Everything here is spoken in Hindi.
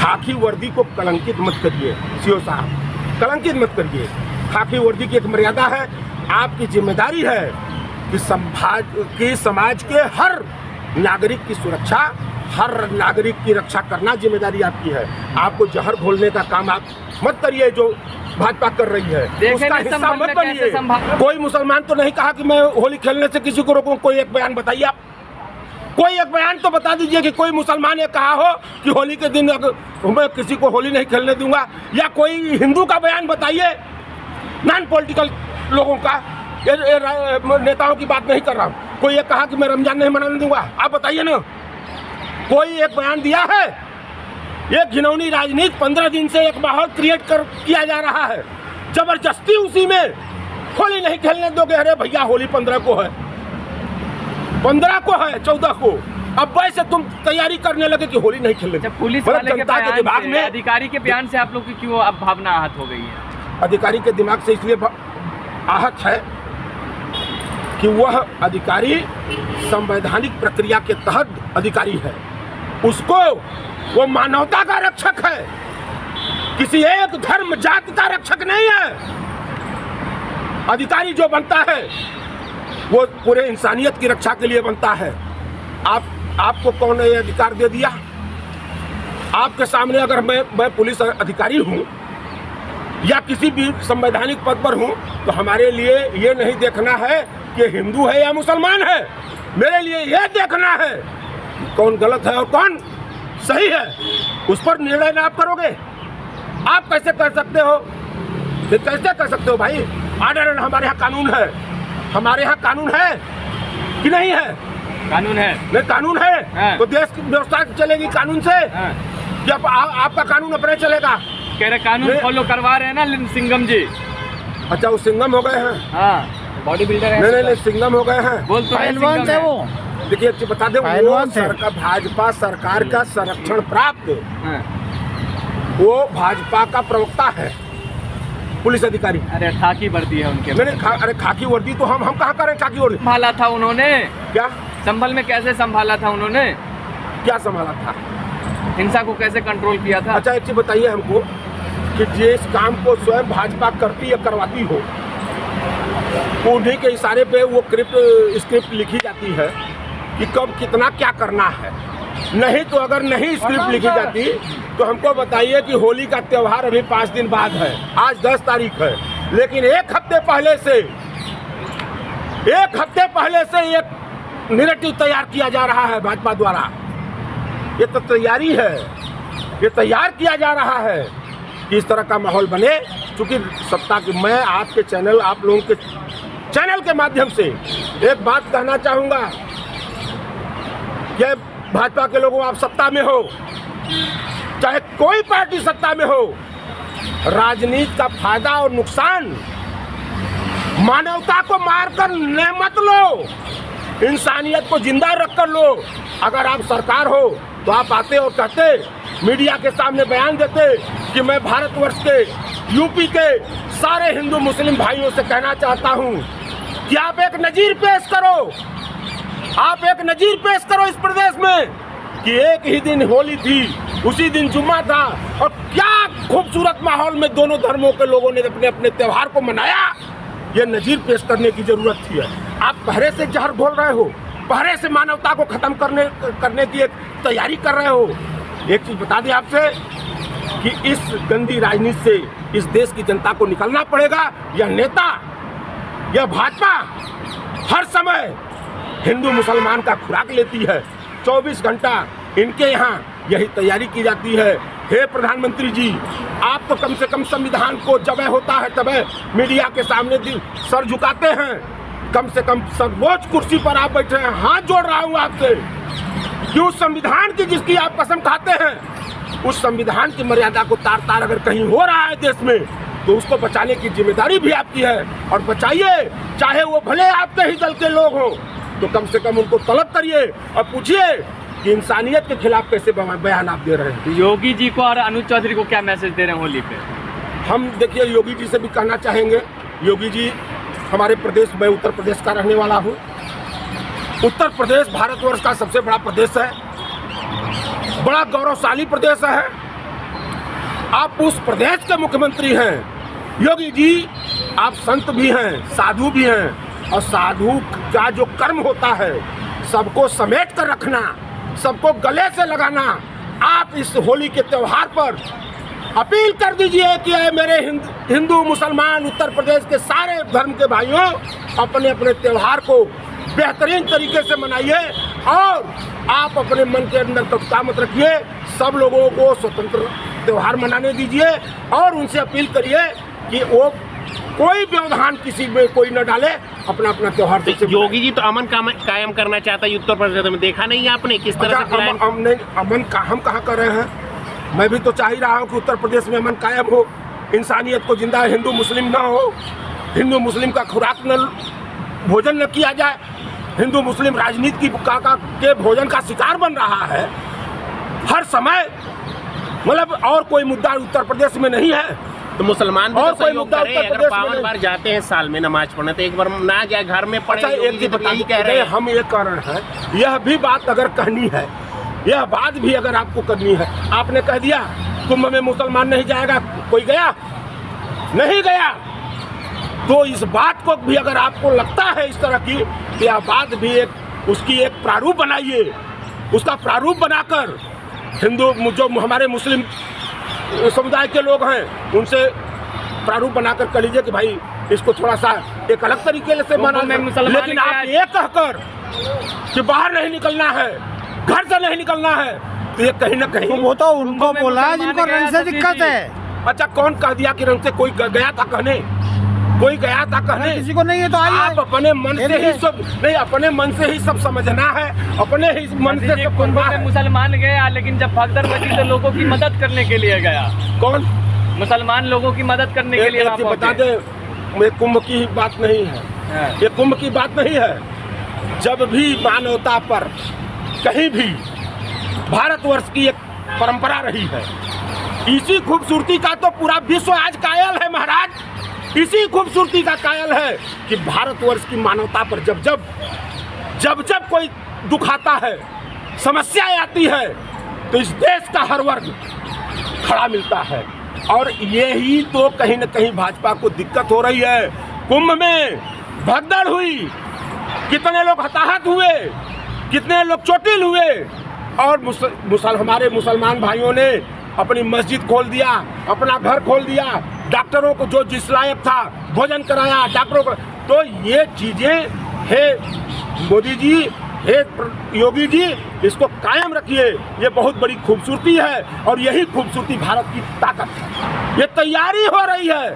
खाकी वर्दी को कलंकित मत करिए सीओ साहब, कलंकित मत करिए। खाकी वर्दी की एक मर्यादा है। आपकी जिम्मेदारी है कि समाज के हर नागरिक की सुरक्षा, हर नागरिक की रक्षा करना जिम्मेदारी आपकी है। आपको जहर घोलने का काम आप मत करिए जो भाजपा कर रही है, उसका हिस्सा मत बनिए। कोई मुसलमान तो नहीं कहा कि मैं होली खेलने से किसी को रोकूं। कोई एक बयान बताइए आप, कोई एक बयान तो बता दीजिए कि कोई मुसलमान ये कहा हो कि होली के दिन मैं किसी को होली नहीं खेलने दूंगा। या कोई हिंदू का बयान बताइए, नॉन पॉलिटिकल लोगों का, नेताओं की बात नहीं कर रहा हूँ। कोई ये कहा कि मैं रमजान नहीं मनाने दूंगा, आप बताइए ना। कोई एक बयान दिया है? ये घिनौनी राजनीति 15 दिन से एक माहौल क्रिएट किया जा रहा है। जबरदस्ती उसी में होली नहीं खेलने दोगे। अरे भैया होली 15 को है, 15 को है, 14 को। अब वैसे तुम तैयारी करने लगे कि होली नहीं खेलने। पुलिस वाले के दिमाग में, अधिकारी के बयान से आप लोग की क्यों अब भावना आहत हो गई है? अधिकारी के दिमाग से इसलिए आहत है कि वह अधिकारी संवैधानिक प्रक्रिया के तहत अधिकारी है। उसको वो मानवता का रक्षक है, किसी एक धर्म जाति का रक्षक नहीं है। अधिकारी जो बनता है वो पूरे इंसानियत की रक्षा के लिए बनता है। आपको कौन ने ये अधिकार दे दिया? आपके सामने अगर मैं पुलिस अधिकारी हूँ या किसी भी संवैधानिक पद पर हूँ तो हमारे लिए ये नहीं देखना है कि हिंदू है या मुसलमान है। मेरे लिए ये देखना है कौन गलत है और कौन सही है। उस पर निर्णय ना आप करोगे। आप कैसे कर सकते हो? ये कैसे कर सकते हो भाई? ऑर्डर एंड हमारे यहाँ कानून है। हमारे यहाँ कानून है कि नहीं है? कानून है। नहीं कानून है तो देश की व्यवस्था चलेगी कानून से। कि आपका कानून अपने चलेगा? कह रहे कानून फॉलो करवा रहे हैं ना सिंघम जी। अच्छा वो सिंघम हो गए हैं? हाँ, बॉडी बिल्डर है। नहीं सिंघम हो गए हैं। बोल तो पहलवान थे वो। देखिए बता दें, वो भाजपा सरकार का संरक्षण प्राप्त वो भाजपा का प्रवक्ता है, पुलिस अधिकारी। अरे खाकी वर्दी है उनके। अरे खाकी वर्दी तो हम कहाँ करें खाकी वर्दी? संभाला था उन्होंने क्या? संभल में कैसे संभाला था उन्होंने? क्या संभाला था? हिंसा को कैसे कंट्रोल किया था? अच्छा एक चीज बताइए हमको कि जिस काम को स्वयं भाजपा करती या करवाती हो उन्हीं के इशारे पे वो स्क्रिप्ट लिखी जाती है कि कब कितना क्या करना है। नहीं तो अगर नहीं स्क्रिप्ट लिखी जाती तो हमको बताइए कि होली का त्यौहार अभी 5 दिन बाद है, आज 10 तारीख है, लेकिन एक हफ्ते पहले से एक नैरेटिव तैयार किया जा रहा है भाजपा द्वारा। ये तो तैयारी है, ये तैयार किया जा रहा है कि इस तरह का माहौल बने। चूंकि सत्ता की, मैं आपके चैनल, आप लोगों के चैनल के माध्यम से एक बात कहना चाहूँगा कि भाजपा के लोगों, आप सत्ता में हो, चाहे कोई पार्टी सत्ता में हो, राजनीति का फायदा और नुकसान मानवता को मारकर मत लो, इंसानियत को जिंदा रखकर लो। अगर आप सरकार हो तो आप आते और कहते, मीडिया के सामने बयान देते कि मैं भारतवर्ष के, यूपी के सारे हिंदू मुस्लिम भाइयों से कहना चाहता हूं कि आप एक नजीर पेश करो, आप एक नजीर पेश करो इस प्रदेश में कि एक ही दिन होली थी, उसी दिन जुम्मा था, और क्या खूबसूरत माहौल में दोनों धर्मों के लोगों ने अपने अपने त्यौहार को मनाया। ये नजीर पेश करने की जरूरत थी। आप पहरे से जहर घोल रहे हो, पहरे से मानवता को खत्म करने की एक तैयारी कर रहे हो। एक चीज बता दें आपसे कि इस गंदी राजनीति से इस देश की जनता को निकलना पड़ेगा। यह नेता, यह भाजपा हर समय हिंदू मुसलमान का खुराक लेती है। 24 घंटा इनके यहाँ यही तैयारी की जाती है। हे प्रधानमंत्री जी, आप तो कम से कम संविधान को जब होता है तब मीडिया के सामने सर झुकाते हैं। कम से कम सर्वोच्च कुर्सी पर आप बैठे हैं। हाथ जोड़ रहा हूँ आपसे कि उस संविधान की जिसकी आप कसम खाते हैं, उस संविधान की मर्यादा को तार तार अगर कहीं हो रहा है देश में तो उसको बचाने की जिम्मेदारी भी आपकी है। और बचाइए, चाहे वो भले आपके ही दल के लोग हों, तो कम से कम उनको तलब करिए और पूछिए कि इंसानियत के खिलाफ कैसे बयान आप दे रहे हैं। योगी जी को और अनुज चौधरी को क्या मैसेज दे रहे हैं होली पे? हम देखिए योगी जी से भी कहना चाहेंगे, योगी जी हमारे प्रदेश, मैं उत्तर प्रदेश का रहने वाला हूँ। उत्तर प्रदेश भारतवर्ष का सबसे बड़ा प्रदेश है, बड़ा गौरवशाली प्रदेश है। आप उस प्रदेश के मुख्यमंत्री हैं। योगी जी आप संत भी हैं, साधु भी हैं, और साधु का जो कर्म होता है सबको समेट कर रखना, सबको गले से लगाना। आप इस होली के त्यौहार पर अपील कर दीजिए कि ऐ मेरे हिंदू मुसलमान उत्तर प्रदेश के सारे धर्म के भाइयों, अपने अपने त्यौहार को बेहतरीन तरीके से मनाइए और आप अपने मन के अंदर कटुता मत रखिए। सब लोगों को स्वतंत्र त्यौहार मनाने दीजिए और उनसे अपील करिए कि वो कोई व्यवधान किसी में कोई न डाले, अपना अपना त्यौहार से योगी जी तो अमन कायम करना चाहता है उत्तर प्रदेश में, देखा नहीं आपने किस तरह से अमन का हम कहाँ कर रहे हैं। मैं भी तो चाह ही रहा हूँ कि उत्तर प्रदेश में अमन कायम हो, इंसानियत को जिंदा, हिंदू मुस्लिम ना हो, हिंदू मुस्लिम का खुराक न भोजन न किया जाए, हिंदू मुस्लिम राजनीति के भोजन का शिकार बन रहा है हर समय। मतलब और कोई मुद्दा उत्तर प्रदेश में नहीं है तो मुसलमान भी और तो सहयोग करें। अगर 52 बार जाते हैं साल में नमाज पढ़ने तो एक बार ना जाए घर में पढ़े। अच्छा एक चीज बता कह रहे हैं, हम ये कह रहे हैं, यह भी बात अगर कहनी है, यह बात भी अगर आपको करनी है, आपने कह दिया कुंभ में मुसलमान नहीं जाएगा, कोई गया नहीं गया, तो इस बात को भी अगर आपको लगता है इस तरह की, तो यह बात भी एक उसकी एक प्रारूप बनाइए, उसका प्रारूप बनाकर हिंदू जो हमारे मुस्लिम समुदाय के लोग हैं उनसे प्रारूप बनाकर कह लीजिए कि भाई इसको थोड़ा सा एक अलग तरीके से मना। लेकिन आप ये कहकर कि बाहर नहीं निकलना है, घर से नहीं निकलना है, तो ये कहीं ना कहीं वो तो उनको बोला जिनको रंग से दिक्कत है। अच्छा कौन कह दिया कि रंग से कोई गया था कहने, कोई गया था कहने, किसी को नहीं है तो आइए। आप अपने मन से ही सब नहीं, अपने मन से ही सब समझना है, अपने ही मन से सब कुंभ करना में है। मुसलमान गया लेकिन जब भगदड़ मची तो लोगों की मदद करने के लिए गया। कौन मुसलमान लोगों की मदद करने के लिए एक चीज बता दे, ये कुंभ की बात नहीं है, ये कुंभ की बात नहीं है। जब भी मानवता पर कहीं भी भारतवर्ष की एक परंपरा रही है, इसी खूबसूरती का तो पूरा विश्व आज कायल है महाराज, इसी खूबसूरती का कायल है कि भारतवर्ष की मानवता पर जब जब कोई दुख आता है, समस्या आती है, तो इस देश का हर वर्ग खड़ा मिलता है। और यही तो कहीं न कहीं भाजपा को दिक्कत हो रही है। कुंभ में भगदड़ हुई, कितने लोग हताहत हुए, कितने लोग चोटिल हुए, और हमारे मुसलमान भाइयों ने अपनी मस्जिद खोल दिया, अपना घर खोल दिया, डॉक्टरों को जो जिस लायक था भोजन कराया डॉक्टरों को। तो ये चीजें है मोदी जी, हे योगी जी, इसको कायम रखिए, ये बहुत बड़ी खूबसूरती है और यही खूबसूरती भारत की ताकत है। ये तैयारी हो रही है